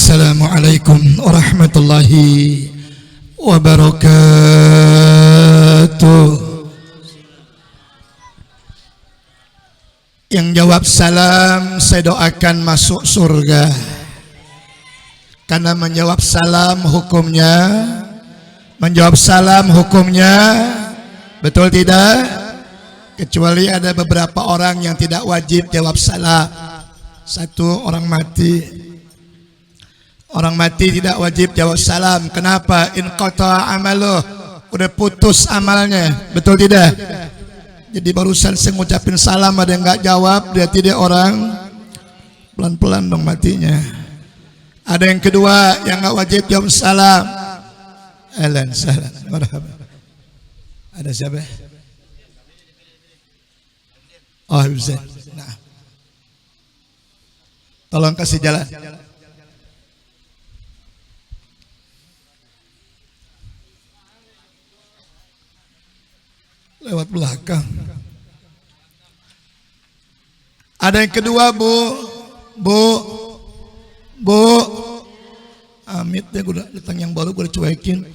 Assalamualaikum warahmatullahi wabarakatuh. Yang jawab salam saya doakan masuk surga, karena menjawab salam hukumnya betul tidak? Kecuali ada beberapa orang yang tidak wajib jawab salam. Satu, orang mati. Orang mati tidak wajib jawab salam. Kenapa? In qata amaluh, udah putus amalnya, betul tidak? Jadi barusan saya ngucapin salam ada yang nggak jawab, berarti dia orang pelan-pelan dong matinya. Ada yang kedua yang nggak wajib jawab salam. Ahlan sahlan marhaba. Ada siapa? Oh, Hussein. Nah, tolong kasih jalan. Lewat belakang. Ada yang kedua, Bu. Amit ya, gue datang yang baru gue cuekin.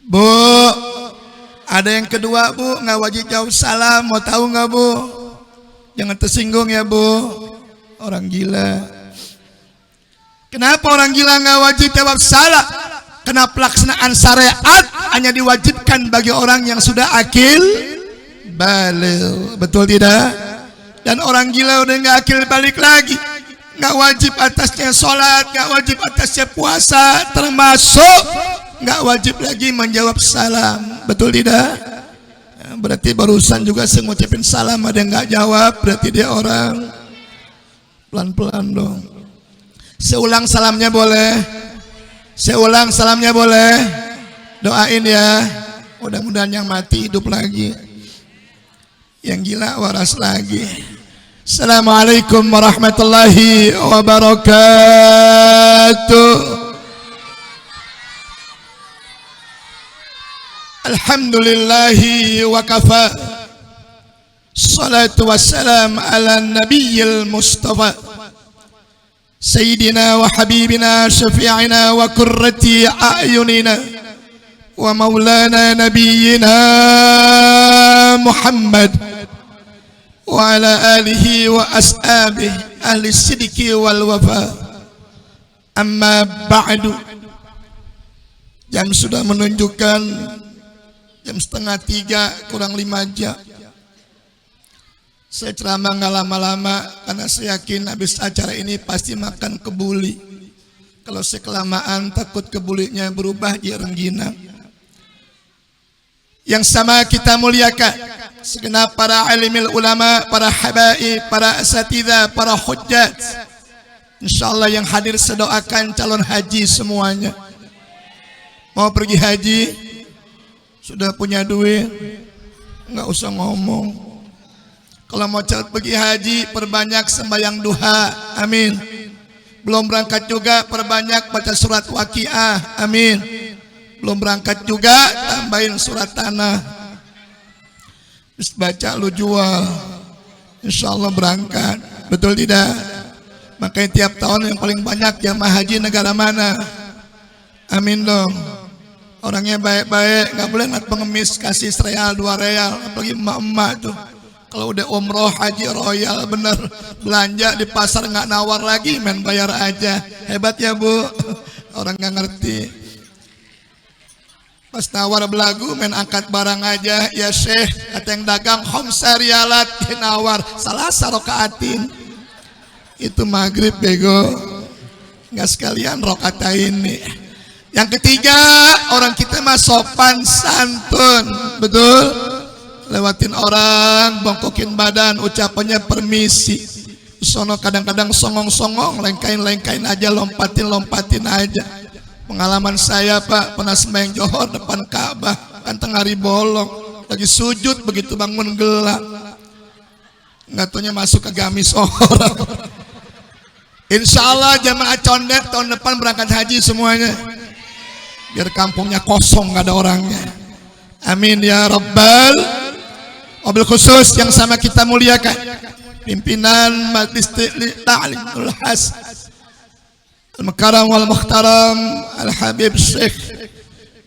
Bu, ada yang kedua, Bu, nggak wajib jawab salam. Mau tahu nggak, Bu? Jangan tersinggung ya, Bu. Orang gila. Kenapa orang gila nggak wajib jawab salam? Karena pelaksanaan syariat hanya diwajibkan bagi orang yang sudah akil balik, betul tidak? Dan orang gila udah nggak akil balik lagi, nggak wajib atasnya sholat, nggak wajib atasnya puasa, termasuk nggak wajib lagi menjawab salam, betul tidak? Berarti barusan juga saya ngucapin salam ada yang nggak jawab, berarti dia orang pelan-pelan dong. Seulang salamnya boleh. Saya salamnya boleh. Doain ya, mudah-mudahan yang mati hidup lagi, yang gila waras lagi. Assalamualaikum warahmatullahi wabarakatuh. Alhamdulillahi wa kafa. Salatu wassalam ala nabiyil mustafa Sayyidina wa habibina syafi'ina wa qurrati a'yunina wa maulana nabiyyina Muhammad wa ala alihi wa ashabihi ahli sidiki wal wafa. Amma ba'du. Jam sudah menunjukkan jam 2:30 kurang 5 jam. Saya ceramah nggak lama-lama karena saya yakin habis acara ini pasti makan kebuli. Kalau saya kelamaan takut kebulinya berubah jadi rengginang. Yang sama kita muliakan segenap para alimil ulama, para habaib, para asatidzah, para hujjat. Insyaallah yang hadir saya doakan calon haji semuanya. Mau pergi haji, sudah punya duit, nggak usah ngomong. Kalau mau cepat pergi haji, perbanyak sembahyang duha, amin. Belum berangkat juga, perbanyak baca surat Waqiah, amin. Belum berangkat juga, tambahin surat tanah. Terus baca lu jual, insyaallah berangkat, betul tidak? Makanya tiap tahun yang paling banyak jamaah haji negara mana? Amin dong. Orangnya baik-baik, nggak boleh ngat pengemis kasih $1, $2, apalagi emak-emak tuh. Kalau udah umroh haji royal bener, belanja di pasar nggak nawar lagi, main bayar aja. Hebat ya Bu, orang nggak ngerti. Pas nawar belagu main angkat barang aja. Ya Syekh, kata yang dagang khamsa rialat nawar salah rokaatin. Itu maghrib bego, nggak sekalian rokaatain nih. Yang ketiga, orang kita mah sopan santun, betul? Lewatin orang, bongkokin badan, ucapannya permisi. Sono kadang-kadang songong-songong, lengkain aja, lompatin aja. Pengalaman saya Pak, pernah sembahyang Johor depan Ka'bah, kan tengah hari bolong, lagi sujud begitu bangun gelap. Nggak taunya masuk ke gamis orang. Insyaallah jamaah condet tahun depan berangkat haji semuanya. Biar kampungnya kosong, nggak ada orangnya. Amin ya Rabbal. Wabil khusus yang sama kita muliakan pimpinan Majelis Ta'limul Hasan Al-Makaram wal-Mukhtaram Al-Habib Syekh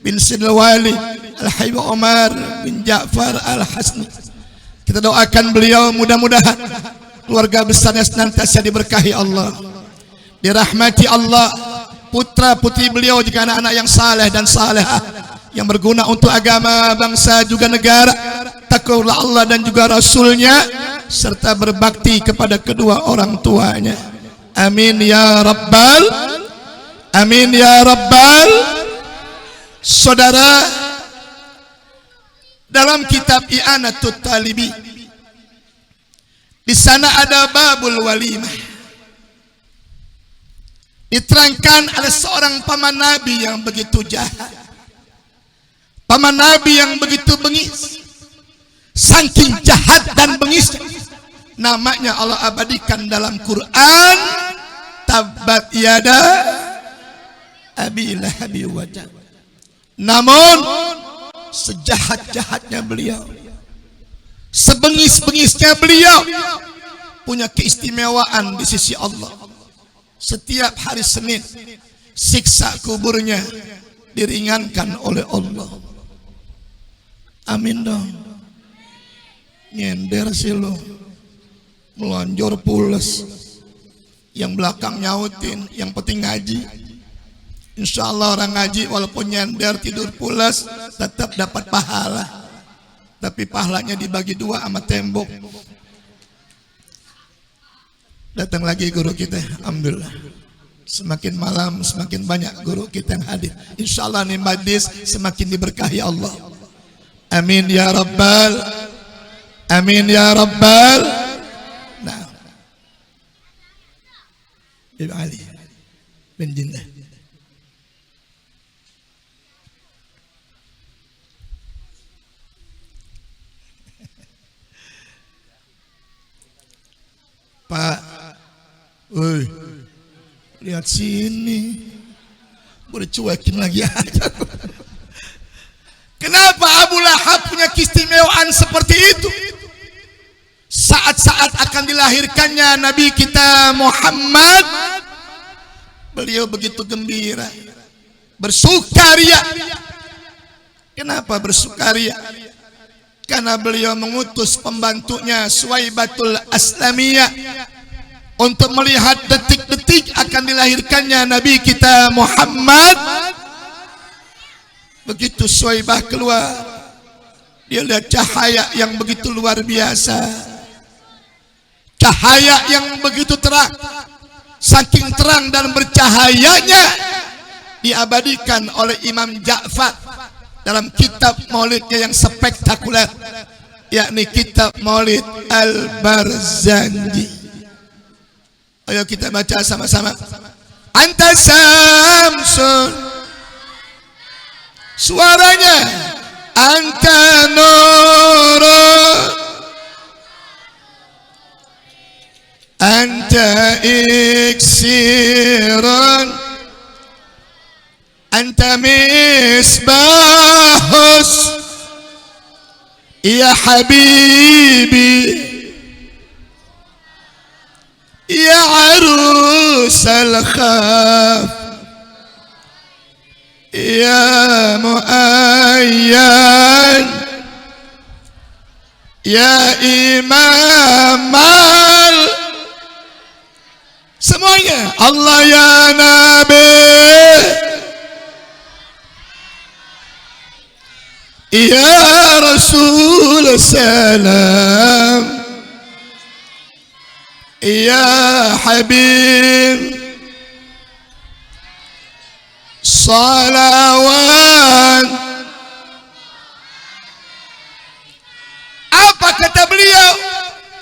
bin Sidil Wali Al-Habib Umar bin Ja'far Al-Hasni. Kita doakan beliau mudah-mudahan keluarga besarnya senantiasa diberkahi Allah, dirahmati Allah, putra putri beliau juga anak-anak yang saleh dan salehah yang berguna untuk agama, bangsa juga negara, takwalah Allah dan juga Rasulnya, serta berbakti kepada kedua orang tuanya. Amin ya Rabbal, amin ya Rabbal. Saudara, dalam kitab I'anatut Talibi, di sana ada babul walimah. Diterangkan ada seorang paman Nabi yang begitu jahat, paman Nabi yang begitu bengis. Saking jahat dan bengisnya, namanya Allah abadikan dalam Quran, tabbat yada abi lahabi wa tab. Namun sejahat-jahatnya beliau, sebengis-bengisnya beliau, punya keistimewaan di sisi Allah. Setiap hari Senin siksa kuburnya diringankan oleh Allah. Amin dong. Nyender sih lo, melonjor pules, yang belakang nyautin, yang penting ngaji. Insya Allah orang ngaji walaupun nyender tidur pules tetap dapat pahala, tapi pahalanya dibagi dua sama tembok. Datang lagi guru kita, alhamdulillah. Semakin malam semakin banyak guru kita yang hadir. Insya Allah nih majlis semakin diberkahi Allah. Amin ya Rabbal, amin ya Rabbal. Nah, Ibu Ali bin Jindah. Pak, woi, lihat sini, boleh cuekin lagi aja. Kenapa Abu Lahab punya keistimewaan seperti itu? Saat-saat akan dilahirkannya Nabi kita Muhammad, beliau begitu gembira, bersukaria. Kenapa bersukaria? Karena beliau mengutus pembantunya Suwaibatul Aslamiyah untuk melihat detik-detik akan dilahirkannya Nabi kita Muhammad. Begitu Suwaibah keluar, dia lihat cahaya yang begitu luar biasa, cahaya yang begitu terang. Saking terang dan bercahayanya diabadikan oleh Imam Ja'far dalam kitab maulidnya yang spektakuler, yakni kitab Maulid Al-Barzanji. Ayo kita baca sama-sama. Anta Samsun, suaranya anta nurun, anta iksirun, anta misbahus ya habibi ya arus al-khaf ya muayyan ya imam al. Semuanya Allah ya Nabi ya Rasul salam ya Habib salawat. Apa kata beliau?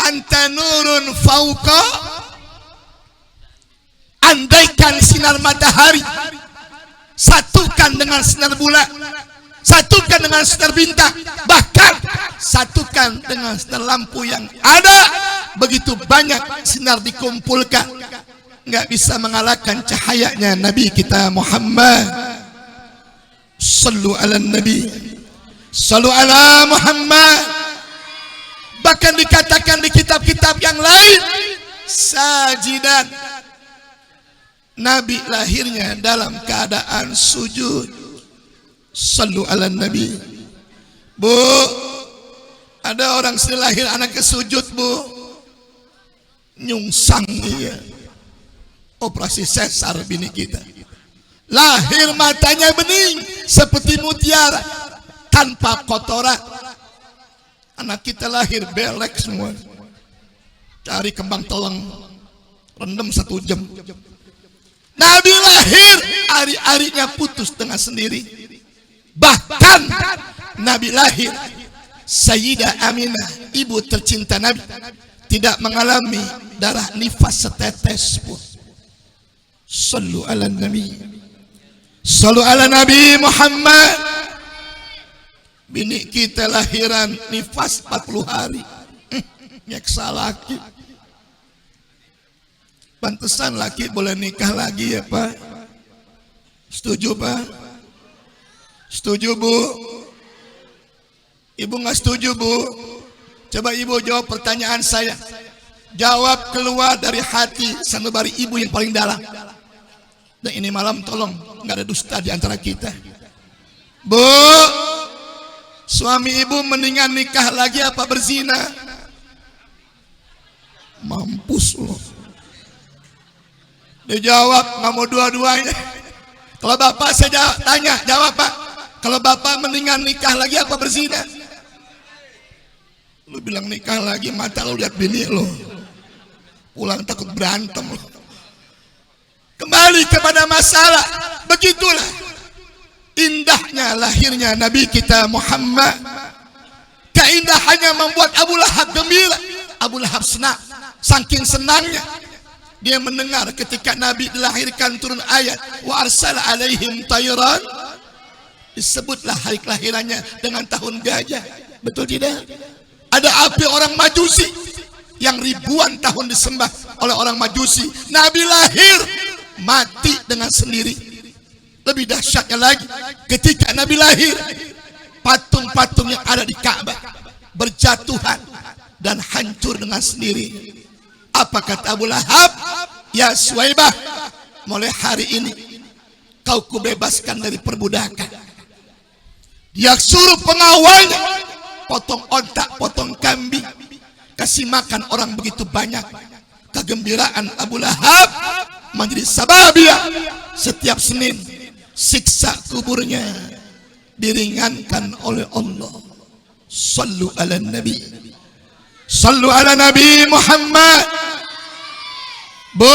Anta nurun fauqa, andaikan sinar matahari satukan dengan sinar bulan, satukan dengan sinar bintang, bahkan satukan dengan sinar lampu yang ada, begitu banyak sinar dikumpulkan, nggak bisa mengalahkan cahayanya Nabi kita Muhammad. Sallu ala Nabi, sallu ala Muhammad. Bahkan dikatakan di kitab-kitab yang lain, sajidan, Nabi lahirnya dalam keadaan sujud. Sallu ala Nabi. Bu, ada orang sedang lahir anaknya sujud, Bu. Nyungsang dia. Operasi sesar bini kita. Lahir matanya bening seperti mutiara tanpa kotoran. Anak kita lahir belek semua. Cari kembang tolong rendam 1 jam. Nabi lahir ari-arinya putus dengan sendiri. Bahkan Nabi lahir Sayyidah Aminah, ibu tercinta Nabi, tidak mengalami darah nifas setetes pun. Sallu ala Nabi. Sallu ala Nabi Muhammad. Bini kita lahiran nifas 40 hari. Nyeksa laki. Pantesan laki boleh nikah lagi ya Pak. Setuju Pak? Setuju Bu? Ibu nggak setuju Bu? Coba Ibu jawab pertanyaan saya. Jawab keluar dari hati sanubari ibu yang paling dalam. Dan ini malam tolong nggak ada dusta di antara kita. Bu, suami ibu mendingan nikah lagi apa berzina? Mampus loh. Dia jawab nggak mau dua-duanya. Kalau bapak saya tanya, jawab Pak. Kalau bapak mendingan nikah lagi apa berzina? Lu bilang nikah lagi, mata lu lihat bini lu. Pulang takut berantem lu. Kembali kepada masalah. Begitulah indahnya lahirnya Nabi kita Muhammad. Keindahannya membuat Abu Lahab gembira. Abu Lahab senang. Saking senangnya dia mendengar ketika Nabi dilahirkan turun ayat wa arsala alaihim tayran. Disebutlah hari kelahirannya dengan tahun gajah. Betul tidak? Ada api orang Majusi yang ribuan tahun disembah oleh orang Majusi. Nabi lahir mati dengan sendiri. Lebih dahsyatnya lagi, ketika Nabi lahir, patung-patung yang ada di Ka'bah berjatuhan dan hancur dengan sendiri. Apa kata Abu Lahab? Ya Suwaibah, mulai hari ini kau kubebaskan dari perbudakan. Dia suruh pengawalnya potong ontak, potong kambing, kasih makan orang begitu banyak. Kegembiraan Abu Lahab menjadi sababia. Setiap Senin siksa kuburnya diringankan oleh Allah. Sallu ala Nabi. Sallu ala Nabi Muhammad. Bu,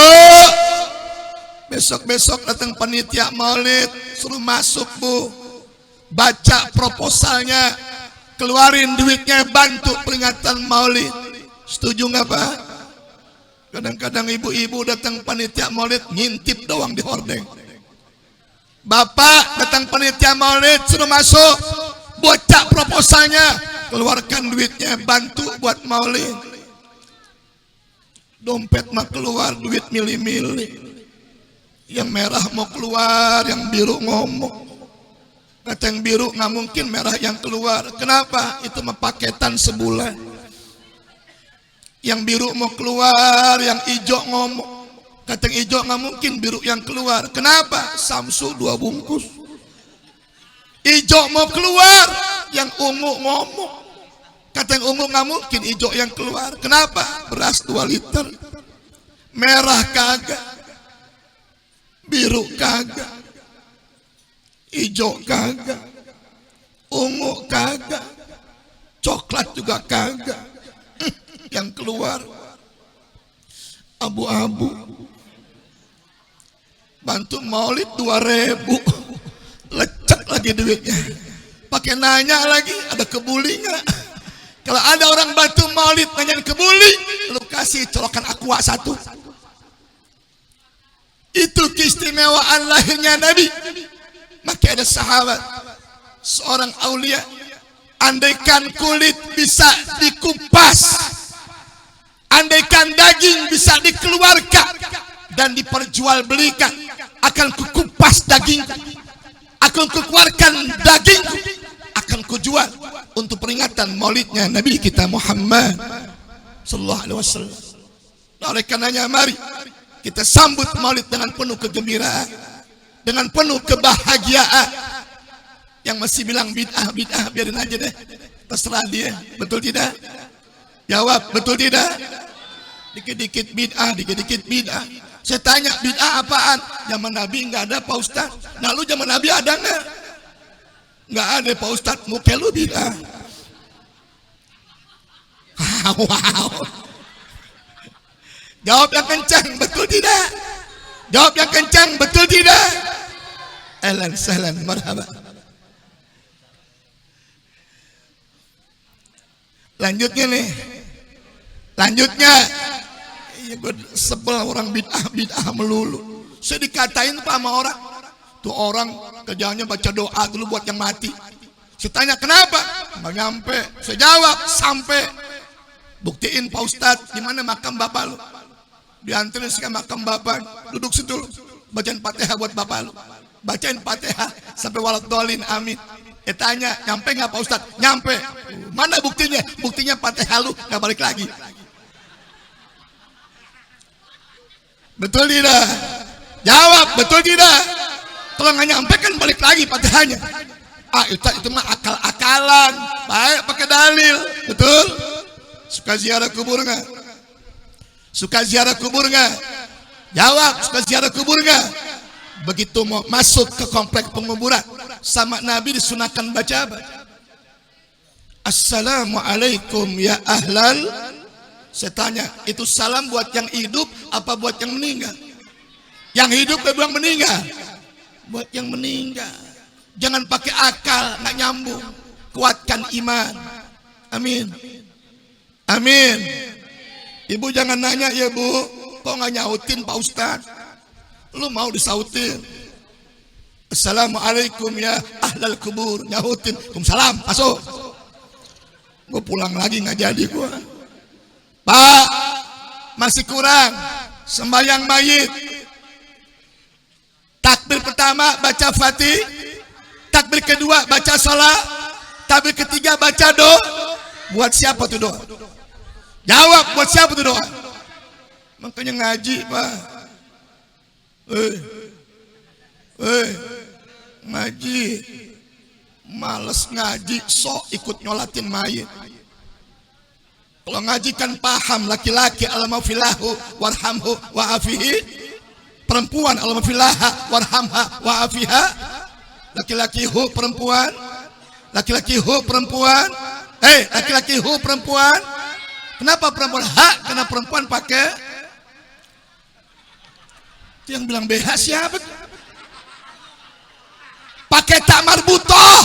besok-besok datang panitia maulid, suruh masuk Bu. Baca proposalnya, keluarin duitnya, bantu peringatan maulid. Setuju nggak Pak? Kadang-kadang ibu-ibu datang panitia maulid ngintip doang di hordeng. Bapak datang panitia maulid suruh masuk, baca proposalnya, keluarkan duitnya, bantu buat maulid. Dompet mah keluar duit mili-mili. Yang merah mau keluar, yang biru ngomong. Kata yang biru nggak mungkin merah yang keluar. Kenapa? Itu mah paketan sebulan. Yang biru mau keluar, yang hijau ngomong. Kata yang hijau nggak mungkin biru yang keluar. Kenapa? Samsu 2 bungkus. Hijau mau keluar, yang ungu ngomong. Kata yang ungu nggak mungkin hijau yang keluar. Kenapa? Beras 2 liter. Merah kagak, biru kagak, hijau kagak, ungu kagak, coklat juga kagak. Yang keluar abu-abu. Bantu maulid 2.000, lecek lagi duitnya. Pakai nanya lagi, ada kebuli nggak? Kalau ada orang bantu maulid nanyain kebuli, lu kasih colokan aqua 1. Itu keistimewaan lahirnya Nabi. Maka ada sahabat, seorang aulia, andaikan kulit bisa dikupas, andaikan daging bisa dikeluarkan dan diperjualbelikan, akan kukupas daging, akan kukeluarkan daging, akan kujual untuk peringatan maulidnya Nabi kita Muhammad sallallahu alaihi wasallam. Oleh karenanya mari kita sambut Maulid dengan penuh kegembiraan, dengan penuh kebahagiaan. Yang masih bilang bid'ah, biarin aja deh, terserah dia. Betul tidak? Jawab, betul tidak? Dikit-dikit bid'ah, dikit-dikit bid'ah. Saya tanya, bid'ah apaan? Zaman Nabi nggak ada Pak Ustaz. Nah lu zaman Nabi ada nggak? Nggak ada Pak Ustaz. Muka lu bid'ah. Wow. Jawab yang kencang, betul tidak? Jawab yang kencang, betul tidak? Ahlan sahlan, marhaba. Lanjutnya nih. Lanjutnya. Iya, gue sebel orang bid'ah melulu. Saya dikatain apa sama orang? Tuh orang kerjanya baca doa dulu buat yang mati. Saya tanya kenapa? Nggak nyampe. Saya jawab sampai. Buktiin Pak Ustadz, di mana makam bapak lu? Dianterin ke makam bapak. Duduk situ, bacain Fatihah buat bapak lu. Bacain Fatihah sampai waladhdallin, amin. Tanya, nyampe nggak Pak Ustadz? Nyampe. Mana buktinya? Buktinya Fatihah lu nggak balik lagi. Betul tidak? Jawab, betul tidak? Kalau nggak nyampe kan balik lagi Fatihahnya. Ah, itu mah akal-akalan. Baik pakai dalil. Betul? Suka ziarah kubur nggak? Suka ziarah kubur nggak? Jawab, suka ziarah kubur nggak? Begitu mau masuk ke komplek penguburan, sama Nabi disunahkan baca apa? Assalamualaikum ya ahlal. Saya tanya, itu salam buat yang hidup apa buat yang meninggal? Yang hidup atau yang meninggal? Buat yang meninggal. Jangan pakai akal, nggak nyambung. Kuatkan iman. Amin. Amin. Ibu jangan nanya ya bu, kok nggak nyautin Pak Ustaz? Lu mau disautin? Assalamualaikum ya ahlal kubur, nyautin. Waalaikumsalam, masuk. Gue pulang lagi nggak jadi gue. Pak, masih kurang sembahyang mayit. Takbir pertama baca Fatih, takbir kedua baca salat, takbir ketiga baca doa. Buat siapa tuh doa? Jawab, buat siapa tuh doa? Makanya ngaji Pak. Ngaji. Males ngaji, sok ikut nyolatin mayit. Kalau ngaji kan paham, laki-laki al-mafilahu warhamhu wa'afihi, perempuan al-mafilaha warhamha wa'afiha, laki-laki hu perempuan, laki-laki hu perempuan, laki-laki hu perempuan. Kenapa perempuan hak? Karena perempuan pakai. Itu yang bilang BH siapa? Pakai tak marbutoh,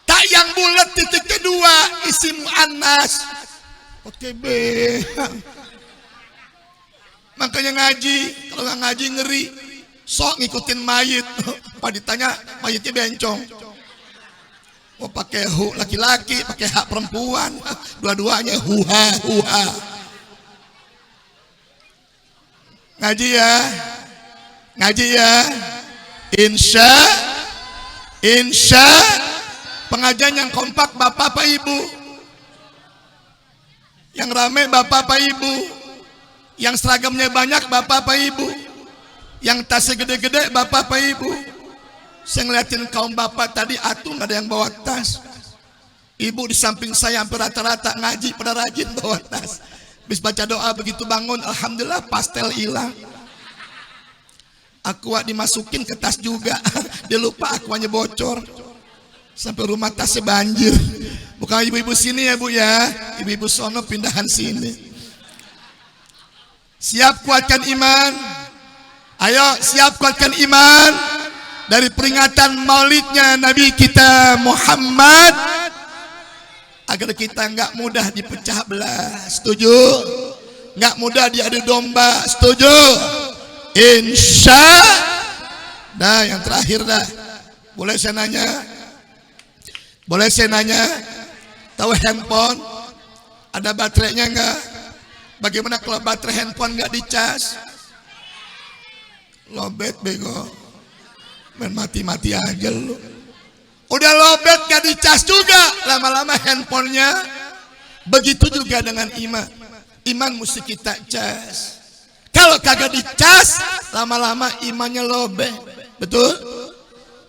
tak yang bulat titik kedua, isim muannas. Pakai BH. Makanya ngaji, kalau nggak ngaji ngeri, sok ngikutin mayit. Pak ditanya mayitnya bencong. Mau pakai hu laki-laki, pakai hak perempuan, dua-duanya huha. Ngaji ya, ngaji ya. Insya pengajian yang kompak bapak apa ibu, yang rame bapak apa ibu, yang seragamnya banyak bapak apa ibu, yang tasnya gede-gede bapak apa ibu. Saya ngeliatin kaum bapak tadi atuh nggak ada yang bawa tas. Ibu di samping saya hampir rata-rata ngaji pada rajin bawa tas. Habis baca doa begitu bangun, alhamdulillah pastel hilang. Aqua dimasukin ke tas juga. Dia lupa aquanya bocor. Sampai rumah tasnya banjir. Bukan ibu-ibu sini ya bu ya. Ibu-ibu sono pindahan sini. Siap kuatkan iman. Ayo siap kuatkan iman. Dari peringatan maulidnya Nabi kita Muhammad, agar kita nggak mudah dipecah belah. Setuju? Nggak mudah diadu domba. Setuju? Insya. Nah yang terakhir dah. Boleh saya nanya? Boleh saya nanya? Tahu handphone? Ada baterainya nggak? Bagaimana kalau baterai handphone nggak dicas? Lobet bego. Main mati-mati aja lu. Udah lobet gak dicas juga, lama-lama handphonenya. Begitu juga dengan iman. Iman mesti kita cas. Kalau kagak dicas, lama-lama imannya lobet. Betul?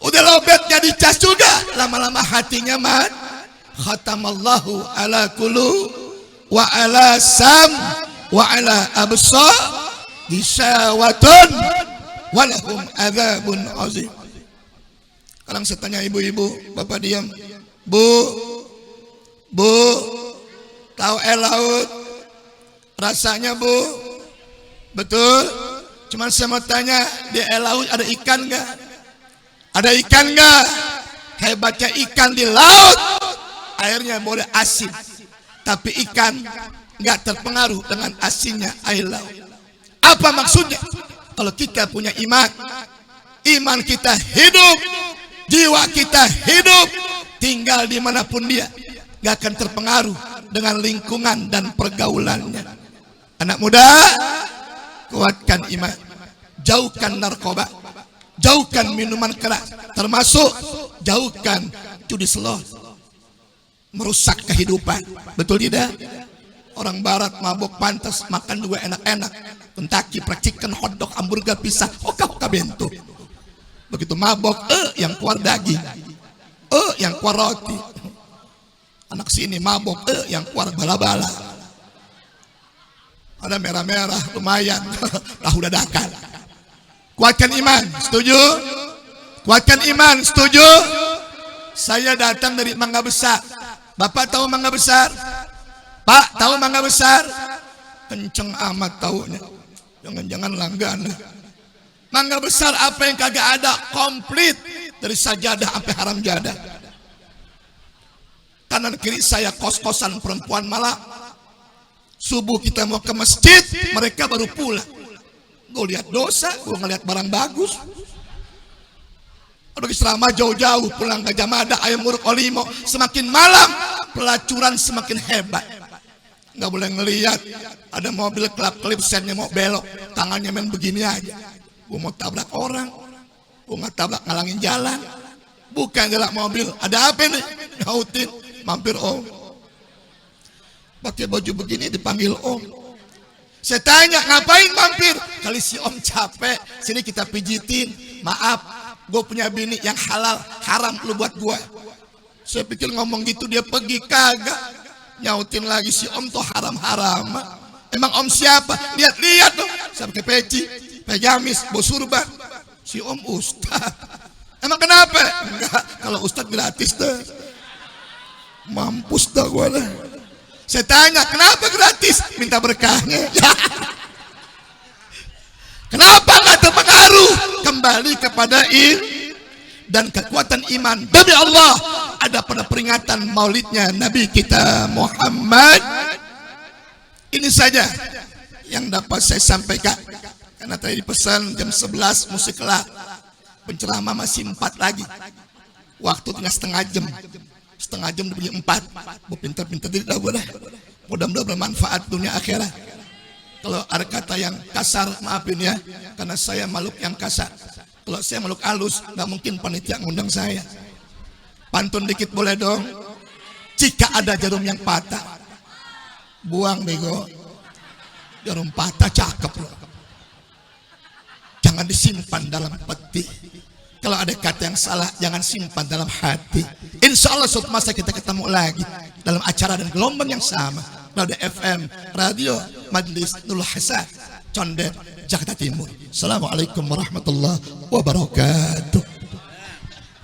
Udah lobet gak dicas juga, lama-lama hatinya mat. Khatamallahu ala qulu wa ala sam wa ala absar gisawatun walahum adzabun azim. Sekarang saya tanya ibu-ibu, bapak diam. Bu, tahu air laut rasanya bu? Betul? Cuman saya mau tanya, di air laut ada ikan nggak? Ada ikan nggak? Hebatnya ikan di laut, airnya boleh asin, tapi ikan nggak terpengaruh dengan asinnya air laut. Apa maksudnya? Kalau kita punya iman kita hidup, jiwa kita hidup, tinggal dimanapun dia, gak akan terpengaruh dengan lingkungan dan pergaulannya. Anak muda, kuatkan iman, jauhkan narkoba, jauhkan minuman keras, termasuk jauhkan judi slot, merusak kehidupan. Betul tidak? Orang barat mabok pantas makan juga enak-enak, Kentucky praktikan hotdog, hamburger, pizza, hoka-hoka bento. Begitu mabok, yang keluar daging, yang keluar roti. Anak sini mabok, yang keluar bala-bala. Ada merah-merah, lumayan, tahu dadakan. Kuatkan iman, setuju? Kuatkan iman, setuju? Saya datang dari Mangga Besar. Bapak tahu Mangga Besar? Pak, tahu Mangga Besar? Kenceng amat taunya. Jangan-jangan langganan. Mangga Besar apa yang kagak ada, komplit dari sajadah sampai haram jadah. Kanan kiri saya kos-kosan perempuan malah. Subuh kita mau ke masjid, mereka baru pulang. Gue lihat dosa, gue ngeliat barang bagus. Bagi selama jauh-jauh pulang ke Jamada, ayam muruk olimo, semakin malam pelacuran semakin hebat. Nggak boleh ngelihat ada mobil kelap-kelip sennya mau belok, tangannya main begini aja. Gue mau tabrak orang, gue nggak tabrak ngalangin jalan, bukan jalan mobil. Ada apa nih? Nyautin, mampir om. Pakai baju begini dipanggil om. Saya tanya ngapain mampir? Kali si om capek, sini kita pijitin. Maaf, gue punya bini yang halal, haram lu buat gue. Saya pikir ngomong gitu dia pergi, kagak. Nyautin lagi si om tuh haram-haram. Emang om siapa? Lihat-lihat dong. Saya pakai peci, pejamis, bos surban. Si om ustad. Emang kenapa? Enggak, kalau ustad gratis tuh. Mampus dah gue dah. Saya tanya, kenapa gratis? Minta berkahnya. Kenapa nggak terpengaruh? Kembali kepada dan kekuatan iman. Demi Allah, ada pada peringatan maulidnya Nabi kita Muhammad. Ini saja yang dapat saya sampaikan. Karena tadi dipesan jam 11 musik kelak. Penceramah masih 4 lagi. Waktu tinggal setengah jam. Setengah jam dibeli 4. Gue pintar-pintar tidak boleh. Mudah-mudahan bermanfaat dunia akhirat. Kalau ada kata yang kasar, maafin ya, karena saya makhluk yang kasar. Kalau saya makhluk halus, nggak mungkin panitia ngundang saya. Pantun dikit boleh dong. Jika ada jarum yang patah, buang bego. Jarum patah cakep loh. Jangan disimpan dalam peti. Kalau ada kata yang salah, jangan simpan dalam hati. Insya Allah suatu masa kita ketemu lagi dalam acara dan gelombang yang sama. Radio FM, Radio Majlis Nurul Hasan, Condet, Jakarta Timur. Assalamualaikum warahmatullahi wabarakatuh.